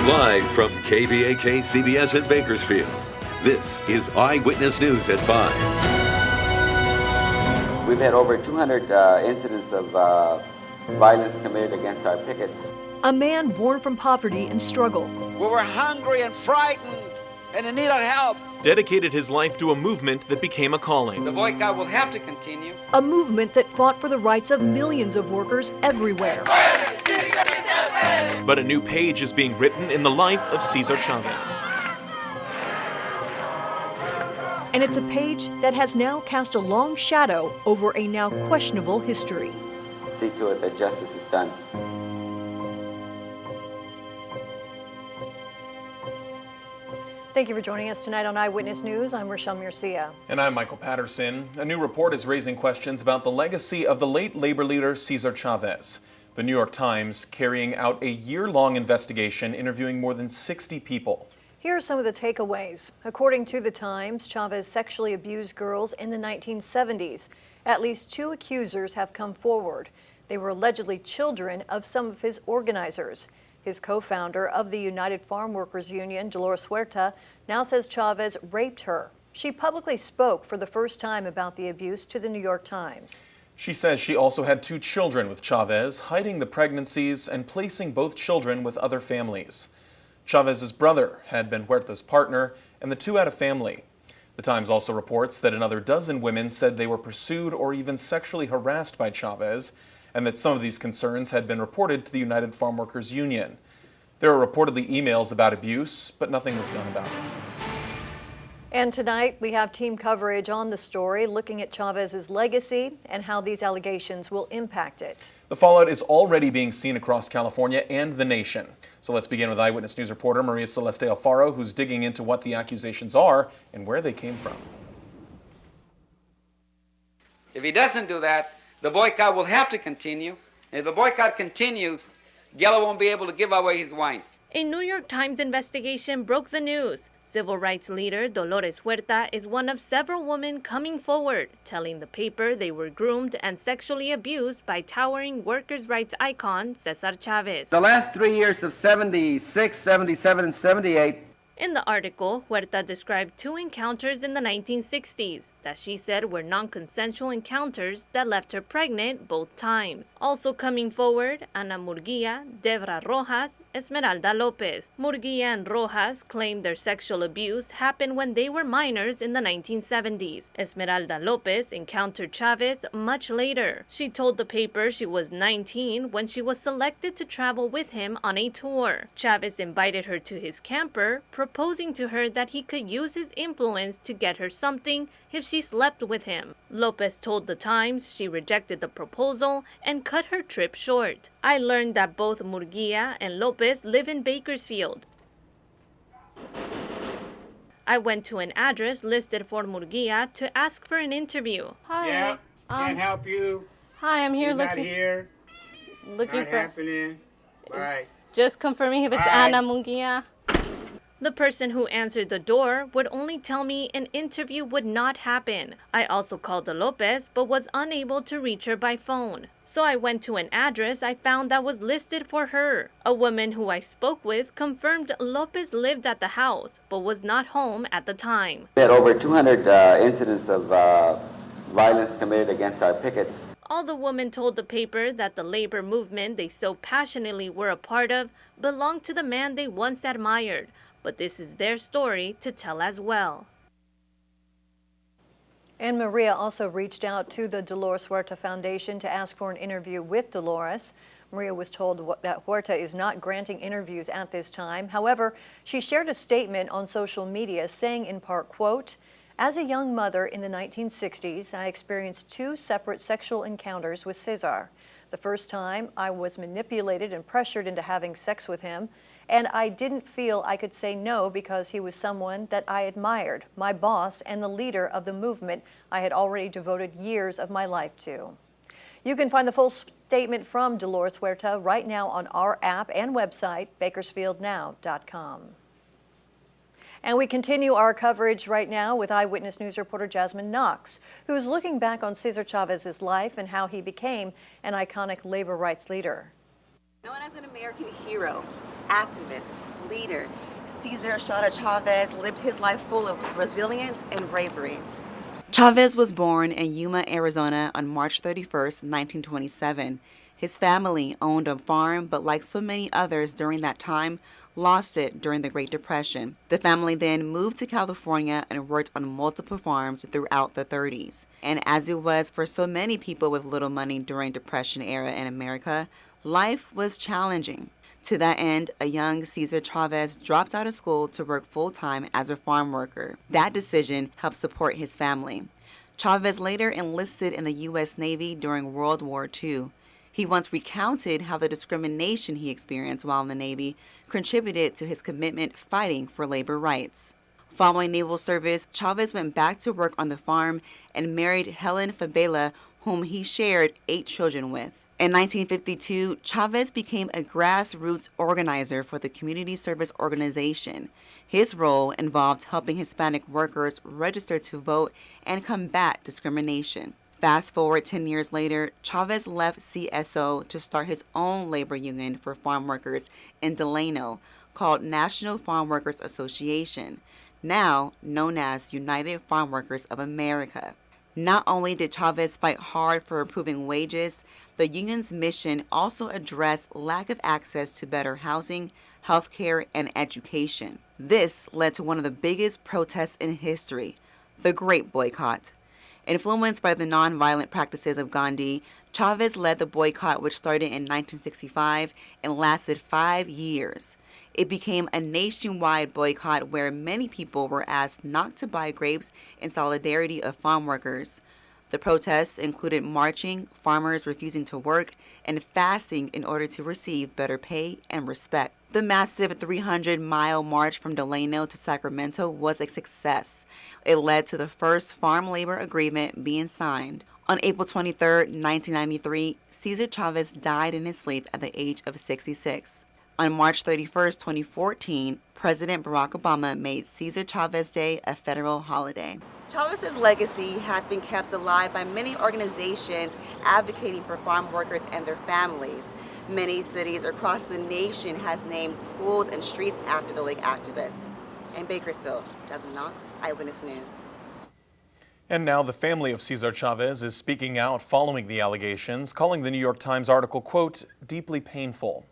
Live from KBAK CBS in Bakersfield, this is Eyewitness News at 5. We've had over 200 incidents of violence committed against our pickets. A man born from poverty and struggle. We were hungry and frightened and in need of help. Dedicated his life to a movement that became a calling. The boycott will have to continue. A movement that fought for the rights of millions of workers everywhere. But a new page is being written in the life of Cesar Chavez. And it's a page that has now cast a long shadow over a now questionable history. See to it that justice is done. Thank you for joining us tonight on Eyewitness News. I'm Rochelle Murcia. And I'm Michael Patterson. A new report is raising questions about the legacy of the late labor leader Cesar Chavez. The New York Times carrying out a year-long investigation interviewing more than 60 people. Here are some of the takeaways. According to the Times, Chavez sexually abused girls in the 1970s. At least 2 accusers have come forward. They were allegedly children of some of his organizers. His co-founder of the United Farm Workers Union, Dolores Huerta, now says Chavez raped her. She publicly spoke for the first time about the abuse to the New York Times. She says she also had 2 children with Chavez, hiding the pregnancies and placing both children with other families. Chavez's brother had been Huerta's partner, and the 2 had a family. The Times also reports that another dozen women said they were pursued or even sexually harassed by Chavez, and that some of these concerns had been reported to the United Farm Workers Union. There were reportedly emails about abuse, but nothing was done about it. And tonight we have team coverage on the story, looking at Chavez's legacy and how these allegations will impact it. The fallout is already being seen across California and the nation. So let's begin with Eyewitness News reporter Maria Celeste Alfaro, who's digging into what the accusations are and where they came from. If he doesn't do that, the boycott will have to continue. And if the boycott continues, Geller won't be able to give away his wine. A New York Times investigation broke the news. Civil rights leader Dolores Huerta is one of several women coming forward, telling the paper they were groomed and sexually abused by towering workers' rights icon Cesar Chavez. The last 3 years of 76, 77, and 78. In the article, Huerta described 2 encounters in the 1960s that she said were non-consensual encounters that left her pregnant both times. Also coming forward, Ana Murguia, Debra Rojas, Esmeralda Lopez. Murguia and Rojas claimed their sexual abuse happened when they were minors in the 1970s. Esmeralda Lopez encountered Chavez much later. She told the paper she was 19 when she was selected to travel with him on a tour. Chavez invited her to his camper, proposing to her that he could use his influence to get her something if she slept with him. Lopez told the Times she rejected the proposal and cut her trip short. I learned that both Murguia and Lopez live in Bakersfield. I went to an address listed for Murguia to ask for an interview. Hi. Yeah, can't help you. Hi, I'm here You're looking. not here. Looking not for. happening. Right. Just confirming if it's Bye. Ana Murguia. The person who answered the door would only tell me an interview would not happen. I also called Lopez but was unable to reach her by phone. So I went to an address I found that was listed for her. A woman who I spoke with confirmed Lopez lived at the house but was not home at the time. We had over 200 incidents of violence committed against our pickets. All the women told the paper that the labor movement they so passionately were a part of belonged to the man they once admired. But this is their story to tell as well. And Maria also reached out to the Dolores Huerta Foundation to ask for an interview with Dolores. Maria was told that Huerta is not granting interviews at this time. However, she shared a statement on social media saying in part, quote, "As a young mother in the 1960s, I experienced 2 separate sexual encounters with Cesar. The first time, I was manipulated and pressured into having sex with him, and I didn't feel I could say no because he was someone that I admired, my boss and the leader of the movement I had already devoted years of my life to." You can find the full statement from Dolores Huerta right now on our app and website, BakersfieldNow.com. And we continue our coverage right now with Eyewitness News reporter Jasmine Knox, who's looking back on Cesar Chavez's life and how he became an iconic labor rights leader. Known as an American hero, activist, leader, Cesar Chavez, lived his life full of resilience and bravery. Chavez was born in Yuma, Arizona on March 31st, 1927. His family owned a farm, but like so many others during that time, lost it during the Great Depression. The family then moved to California and worked on multiple farms throughout the 30s. And as it was for so many people with little money during Depression era in America, life was challenging. To that end, a young Cesar Chavez dropped out of school to work full-time as a farm worker. That decision helped support his family. Chavez later enlisted in the U.S. Navy during World War II. He once recounted how the discrimination he experienced while in the Navy contributed to his commitment fighting for labor rights. Following naval service, Chavez went back to work on the farm and married Helen Fabela, whom he shared 8 children with. In 1952, Chavez became a grassroots organizer for the Community Service Organization. His role involved helping Hispanic workers register to vote and combat discrimination. Fast forward 10 years later, Chavez left CSO to start his own labor union for farm workers in Delano called National Farm Workers Association, now known as United Farm Workers of America. Not only did Chavez fight hard for improving wages, the union's mission also addressed lack of access to better housing, health care, and education. This led to one of the biggest protests in history, the Great Boycott. Influenced by the nonviolent practices of Gandhi, Chavez led the boycott, which started in 1965 and lasted 5 years. It became a nationwide boycott where many people were asked not to buy grapes in solidarity of farm workers. The protests included marching, farmers refusing to work, and fasting in order to receive better pay and respect. The massive 300-mile march from Delano to Sacramento was a success. It led to the first farm labor agreement being signed. On April 23, 1993, Cesar Chavez died in his sleep at the age of 66. On March 31, 2014, President Barack Obama made Cesar Chavez Day a federal holiday. Chavez's legacy has been kept alive by many organizations advocating for farm workers and their families. Many cities across the nation has named schools and streets after the late activists. In Bakersfield, Jasmine Knox, Eyewitness News. And now the family of Cesar Chavez is speaking out following the allegations, calling the New York Times article, quote, deeply painful.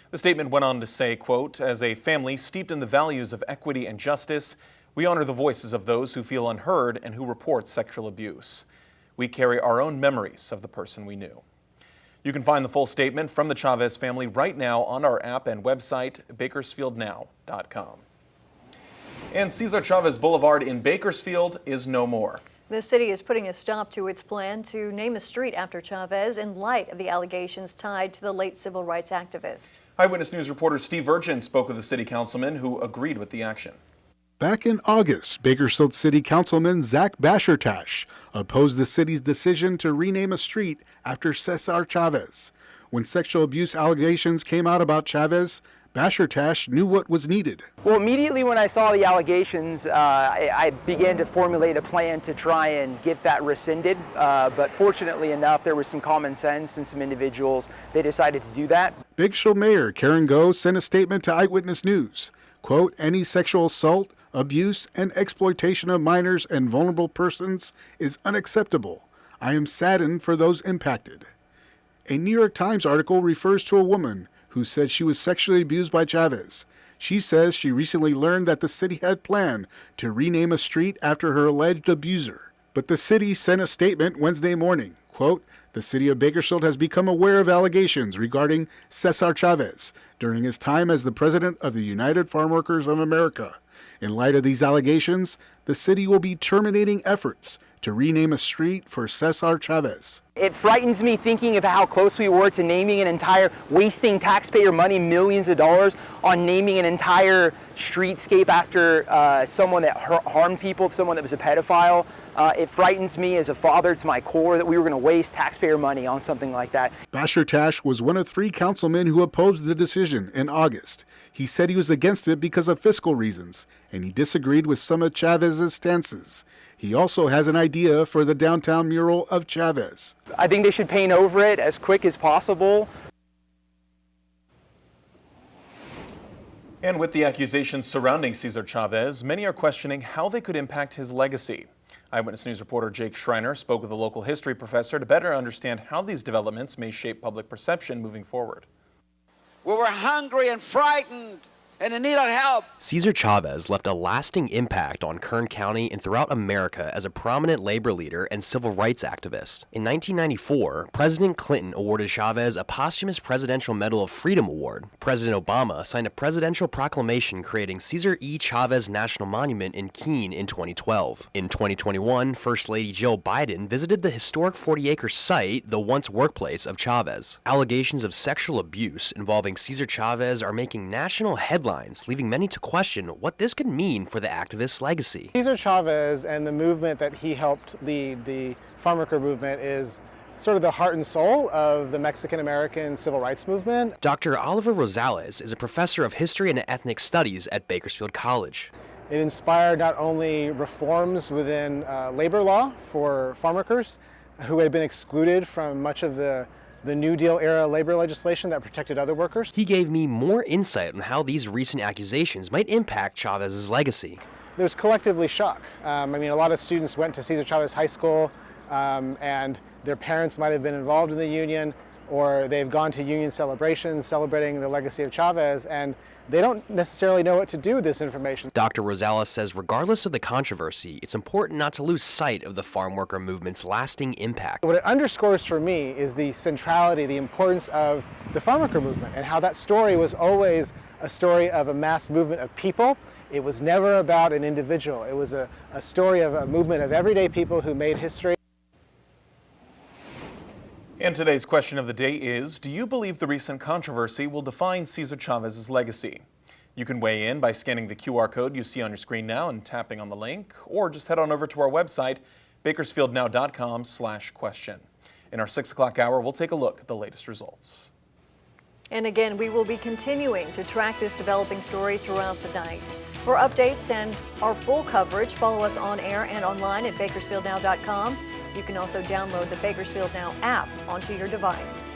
The statement went on to say, quote, as a family steeped in the values of equity and justice, we honor the voices of those who feel unheard and who report sexual abuse. We carry our own memories of the person we knew. You can find the full statement from the Chavez family right now on our app and website, BakersfieldNow.com. And Cesar Chavez Boulevard in Bakersfield is no more. The city is putting a stop to its plan to name a street after Chavez in light of the allegations tied to the late civil rights activist. Eyewitness News reporter Steve Virgin spoke with the city councilman who agreed with the action. Back in August, Bakersfield City Councilman Zach Bashertash opposed the city's decision to rename a street after Cesar Chavez. When sexual abuse allegations came out about Chavez, Bashertash knew what was needed. Well, immediately when I saw the allegations, I began to formulate a plan to try and get that rescinded. But fortunately enough, there was some common sense and some individuals, they decided to do that. Bakersfield Mayor Karen Go sent a statement to Eyewitness News. Quote, any sexual assault, abuse, and exploitation of minors and vulnerable persons is unacceptable. I am saddened for those impacted. A New York Times article refers to a woman who said she was sexually abused by Chavez. She says she recently learned that the city had planned to rename a street after her alleged abuser. But the city sent a statement Wednesday morning. Quote, the city of Bakersfield has become aware of allegations regarding Cesar Chavez during his time as the president of the United Farm Workers of America. In light of these allegations, the city will be terminating efforts to rename a street for Cesar Chavez. It frightens me thinking of how close we were to naming an entire, wasting taxpayer money, millions of dollars on naming an entire streetscape after someone that harmed people, someone that was a pedophile. It frightens me as a father to my core that we were going to waste taxpayer money on something like that. Bashertash was one of 3 councilmen who opposed the decision in August. He said he was against it because of fiscal reasons, and he disagreed with some of Chavez's stances. He also has an idea for the downtown mural of Chavez. I think they should paint over it as quick as possible. And with the accusations surrounding Cesar Chavez, many are questioning how they could impact his legacy. Eyewitness News reporter Jake Schreiner spoke with a local history professor to better understand how these developments may shape public perception moving forward. We were hungry and frightened and in need of help. Cesar Chavez left a lasting impact on Kern County and throughout America as a prominent labor leader and civil rights activist. In 1994, President Clinton awarded Chavez a posthumous Presidential Medal of Freedom Award. President Obama signed a presidential proclamation creating Cesar E. Chavez National Monument in Keene in 2012. In 2021, First Lady Jill Biden visited the historic 40-acre site, the once workplace of Chavez. Allegations of sexual abuse involving Cesar Chavez are making national headlines, leaving many to question what this could mean for the activist's legacy. Cesar Chavez and the movement that he helped lead, the farm worker movement, is sort of the heart and soul of the Mexican-American civil rights movement. Dr. Oliver Rosales is a professor of history and ethnic studies at Bakersfield College. It inspired not only reforms within labor law for farm workers who had been excluded from much of the New Deal era labor legislation that protected other workers. He gave me more insight on how these recent accusations might impact Chavez's legacy. There's collectively shock. A lot of students went to Cesar Chavez High School and their parents might have been involved in the union, or they've gone to union celebrations celebrating the legacy of Chavez, and they don't necessarily know what to do with this information. Dr. Rosales says regardless of the controversy, it's important not to lose sight of the farm worker movement's lasting impact. What it underscores for me is the centrality, the importance of the farm worker movement, and how that story was always a story of a mass movement of people. It was never about an individual. It was a story of a movement of everyday people who made history. And today's question of the day is, do you believe the recent controversy will define Cesar Chavez's legacy? You can weigh in by scanning the QR code you see on your screen now and tapping on the link, or just head on over to our website, bakersfieldnow.com/question. In our 6 o'clock hour, we'll take a look at the latest results. And again, we will be continuing to track this developing story throughout the night. For updates and our full coverage, follow us on air and online at bakersfieldnow.com. You can also download the Bakersfield Now app onto your device.